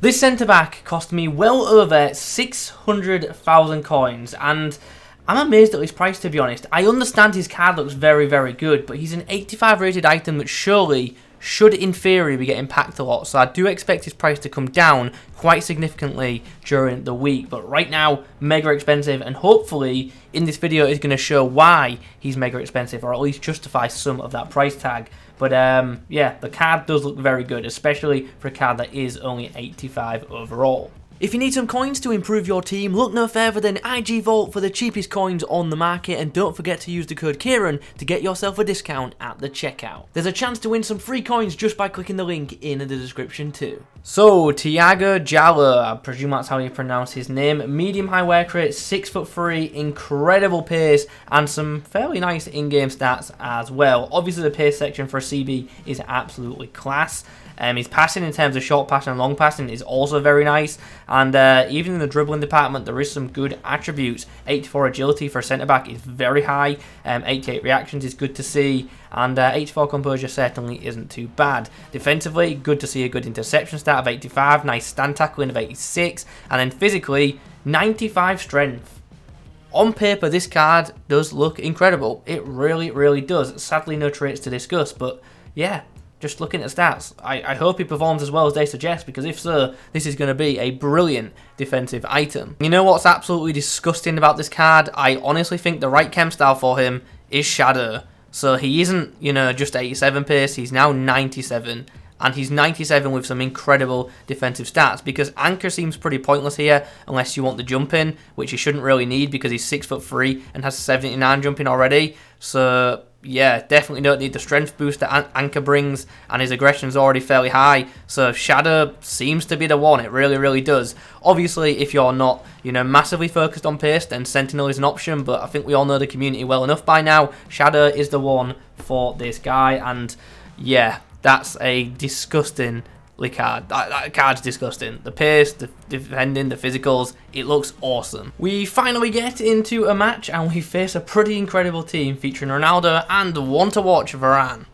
This centre-back cost me well over 600,000 coins, and I'm amazed at his price, to be honest. I understand his card looks very, very good, but he's an 85 rated item that surely should, in theory, be getting packed a lot. So I do expect his price to come down quite significantly during the week. But right now, mega expensive, and hopefully in this video is going to show why he's mega expensive, or at least justify some of that price tag. But yeah, the card does look very good, especially for a card that is only 85 overall. If you need some coins to improve your team, look no further than IG Vault for the cheapest coins on the market, and don't forget to use the code Kieron to get yourself a discount at the checkout. There's a chance to win some free coins just by clicking the link in the description too. So, Tiago Djalo, I presume that's how you pronounce his name, medium high work rate, 6'3", incredible pace, and some fairly nice in-game stats as well. Obviously the pace section for a CB is absolutely class. His passing in terms of short passing and long passing is also very nice, and even in the dribbling department there is some good attributes. 84 agility for a centre-back is very high, 88 reactions is good to see, and 84 composure certainly isn't too bad. Defensively, good to see a good interception stat of 85, nice stand tackling of 86, and then physically, 95 strength. On paper, this card does look incredible. It really, really does. Sadly, no traits to discuss, but yeah. Just looking at stats, I hope he performs as well as they suggest, because if so, this is going to be a brilliant defensive item. You know what's absolutely disgusting about this card? I honestly think the right chem style for him is Shadow. So he isn't, you know, just 87 pace, he's now 97. And he's 97 with some incredible defensive stats, because Anchor seems pretty pointless here unless you want the jumping, which you shouldn't really need because he's 6'3" and has 79 jumping already. So yeah, definitely don't need the strength boost that Anchor brings, and his aggression's already fairly high. So Shadow seems to be the one, it really, really does. Obviously, if you're not, you know, massively focused on pace, then Sentinel is an option, but I think we all know the community well enough by now. Shadow is the one for this guy, and yeah, that's a disgusting card. That card's disgusting. The pace, the defending, the physicals, it looks awesome. We finally get into a match and we face a pretty incredible team featuring Ronaldo and one to watch, Varane.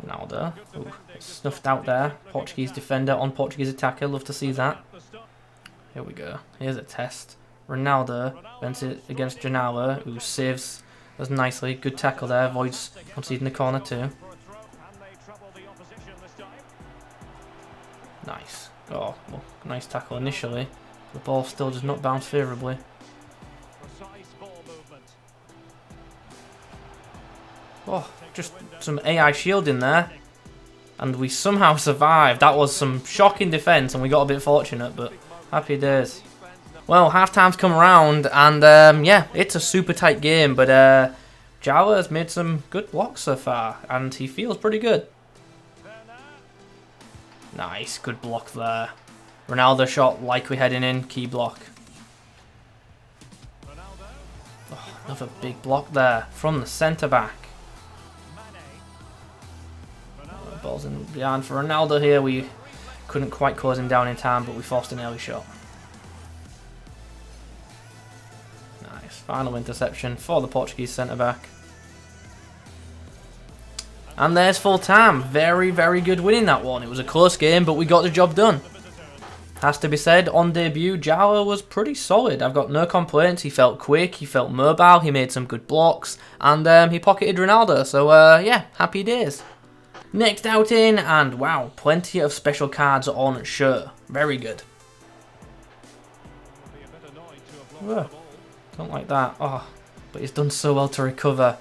Ronaldo, ooh, snuffed out there. Portuguese defender on Portuguese attacker, love to see that. Here we go. Here's a test. Ronaldo went it against Djalo, who saves us nicely. Good tackle there, avoids conceding the corner too. Nice. Oh, well, nice tackle initially. The ball still does not bounce favourably. Oh, just some AI shielding there. And we somehow survived. That was some shocking defence and we got a bit fortunate, but happy days. Well, half-time's come around and yeah, it's a super tight game, but Djalo has made some good blocks so far and he feels pretty good. Nice, good block there. Ronaldo shot likely heading in, key block. Oh, another big block there from the centre-back. Oh, ball's in behind for Ronaldo here. We couldn't quite close him down in time, but we forced an early shot. Nice, final interception for the Portuguese centre-back. And there's full time. Very, very good winning that one. It was a close game, but we got the job done. Has to be said, on debut, Djalo was pretty solid. I've got no complaints. He felt quick, he felt mobile, he made some good blocks, and he pocketed Ronaldo. So, yeah, happy days. Next outing, and wow, plenty of special cards on show. Very good. Whoa, don't like that. Oh, but he's done so well to recover.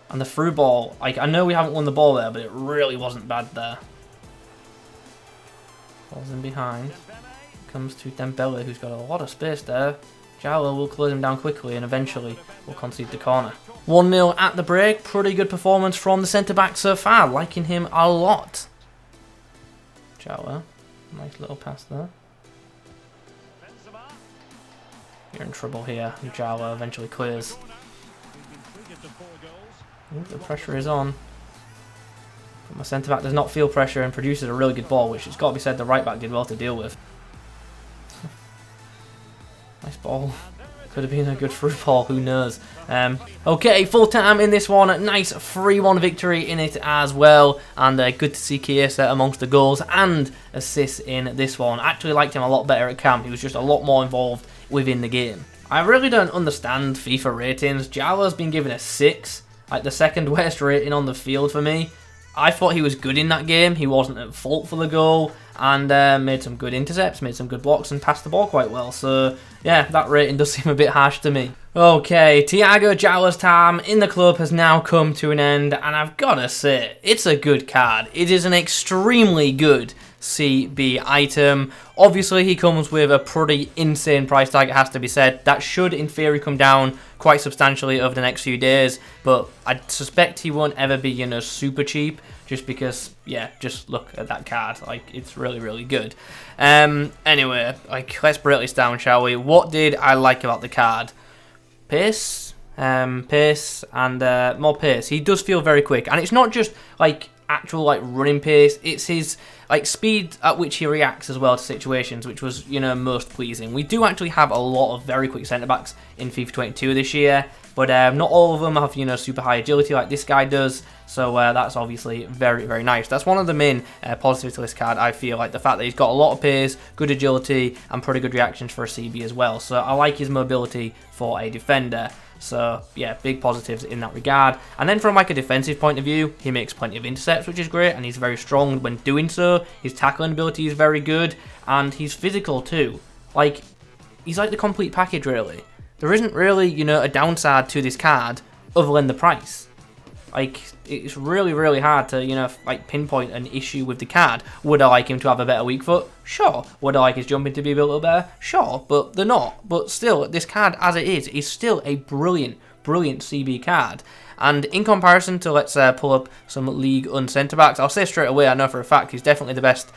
And the through ball, like, I know we haven't won the ball there, but it really wasn't bad there. Ball's in behind. Comes to Dembele, who's got a lot of space there. Djalo will close him down quickly and eventually will concede the corner. 1-0 at the break. Pretty good performance from the centre-back so far. Liking him a lot. Djalo. Nice little pass there. You're in trouble here. Djalo eventually clears. Ooh, the pressure is on. But my centre-back does not feel pressure and produces a really good ball, which it's got to be said the right-back did well to deal with. Nice ball. Could have been a good through ball, who knows. Okay, full time in this one. Nice 3-1 victory in it as well. And good to see Chiesa amongst the goals and assists in this one. Actually liked him a lot better at camp. He was just a lot more involved within the game. I really don't understand FIFA ratings. Djalo's been given a 6. Like the second worst rating on the field for me. I thought he was good in that game. He wasn't at fault for the goal. And made some good intercepts, made some good blocks, and passed the ball quite well. So, yeah, that rating does seem a bit harsh to me. Okay, Tiago Djalo's time in the club has now come to an end, and I've got to say, it's a good card. It is an extremely good CB item. Obviously, he comes with a pretty insane price tag, it has to be said. That should, in theory, come down quite substantially over the next few days, but I suspect he won't ever be, you know, super cheap, just because, yeah, just look at that card. Like, it's really, really good. Anyway, like, let's break this down, shall we? What did I like about the card? Pace, pace, and more pace. He does feel very quick, and it's not just, like, actual, like, running pace, it's his, like, speed at which he reacts as well to situations, which was, you know, most pleasing. We do actually have a lot of very quick centre-backs in FIFA 22 this year, but not all of them have, you know, super high agility like this guy does, so that's obviously very, very nice. That's one of the main positives to this card, I feel, like the fact that he's got a lot of pace, good agility, and pretty good reactions for a CB as well, so I like his mobility for a defender. So, yeah, big positives in that regard. And then from, like, a defensive point of view, he makes plenty of intercepts, which is great, and he's very strong when doing so. His tackling ability is very good, and he's physical too. Like, he's like the complete package, really. There isn't really, you know, a downside to this card other than the price. Like, it's really, really hard to, you know, like, pinpoint an issue with the card. Would I like him to have a better weak foot? Sure. Would I like his jumping to be a little better? Sure, but they're not. But still, this card, as it is still a brilliant, brilliant CB card. And in comparison to, let's pull up some League Un centre-backs, I'll say straight away, I know for a fact he's definitely the best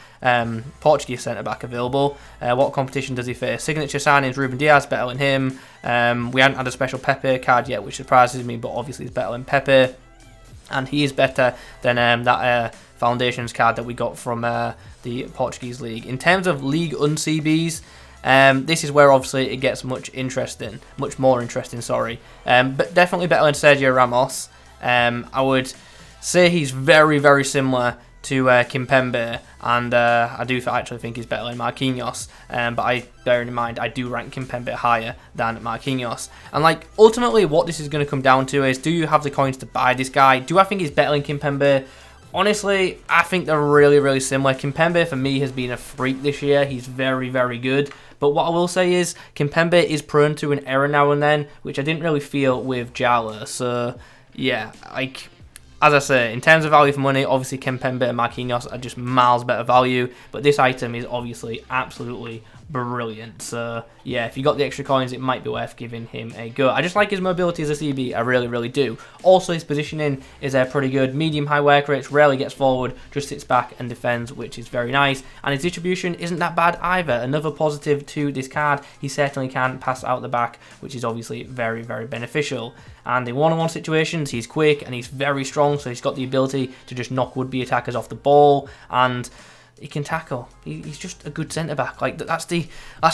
Portuguese centre-back available. What competition does he face? Signature signings, Ruben Dias, better than him. We haven't had a special Pepe card yet, which surprises me, but obviously he's better than Pepe. And he is better than that Foundations card that we got from the Portuguese League. In terms of League Un CBs, this is where obviously it gets much more interesting, sorry. But definitely better than Sergio Ramos. I would say he's very, very similar to Kimpembe, and I do actually think he's better than Marquinhos, but bearing in mind I do rank Kimpembe higher than Marquinhos. And like ultimately what this is going to come down to is, do you have the coins to buy this guy? Do I think he's better than Kimpembe? Honestly, I think they're really, really similar. Kimpembe for me has been a freak this year. He's very, very good. But what I will say is, Kimpembe is prone to an error now and then, which I didn't really feel with Djalo. So yeah, like, as I say, in terms of value for money, obviously Kimpembe and Marquinhos are just miles better value, but this item is obviously absolutely brilliant. So yeah, if you got the extra coins, it might be worth giving him a go. I just like his mobility as a CB, I really, really do. Also, his positioning is pretty good. Medium-high work rates, rarely gets forward, just sits back and defends, which is very nice. And his distribution isn't that bad either. Another positive to this card, he certainly can pass out the back, which is obviously very, very beneficial. And in one-on-one situations, he's quick and he's very strong, so he's got the ability to just knock would-be attackers off the ball, and he can tackle. He's just a good centre-back. Like, that's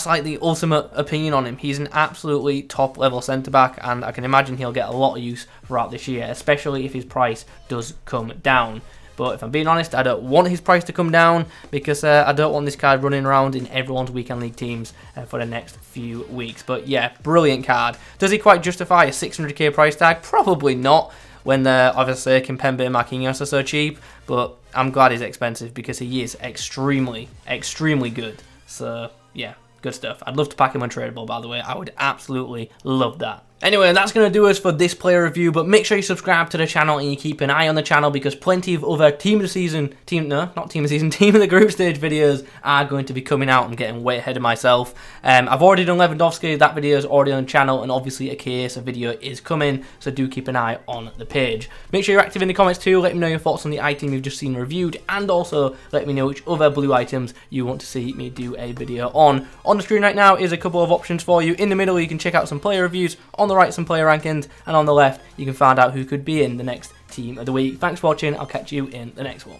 like the ultimate opinion on him. He's an absolutely top-level centre-back, and I can imagine he'll get a lot of use throughout this year, especially if his price does come down. But if I'm being honest, I don't want his price to come down, because I don't want this card running around in everyone's weekend league teams for the next few weeks. But yeah, brilliant card. Does he quite justify a 600k price tag? Probably not, when obviously Kimpembe and Marquinhos are so cheap, but I'm glad he's expensive because he is extremely, extremely good. So yeah, good stuff. I'd love to pack him untradeable, by the way. I would absolutely love that. Anyway, that's going to do us for this player review, but make sure you subscribe to the channel and you keep an eye on the channel, because plenty of other team of the group stage videos are going to be coming out. I'm getting way ahead of myself. I've already done Lewandowski, that video is already on the channel, and obviously a Chiesa video is coming, so do keep an eye on the page. Make sure you're active in the comments too, let me know your thoughts on the item you've just seen reviewed, and also let me know which other blue items you want to see me do a video on. On the screen right now is a couple of options for you. In the middle you can check out some player reviews, on the right some player rankings, and on the left you can find out who could be in the next team of the week. Thanks for watching, I'll catch you in the next one.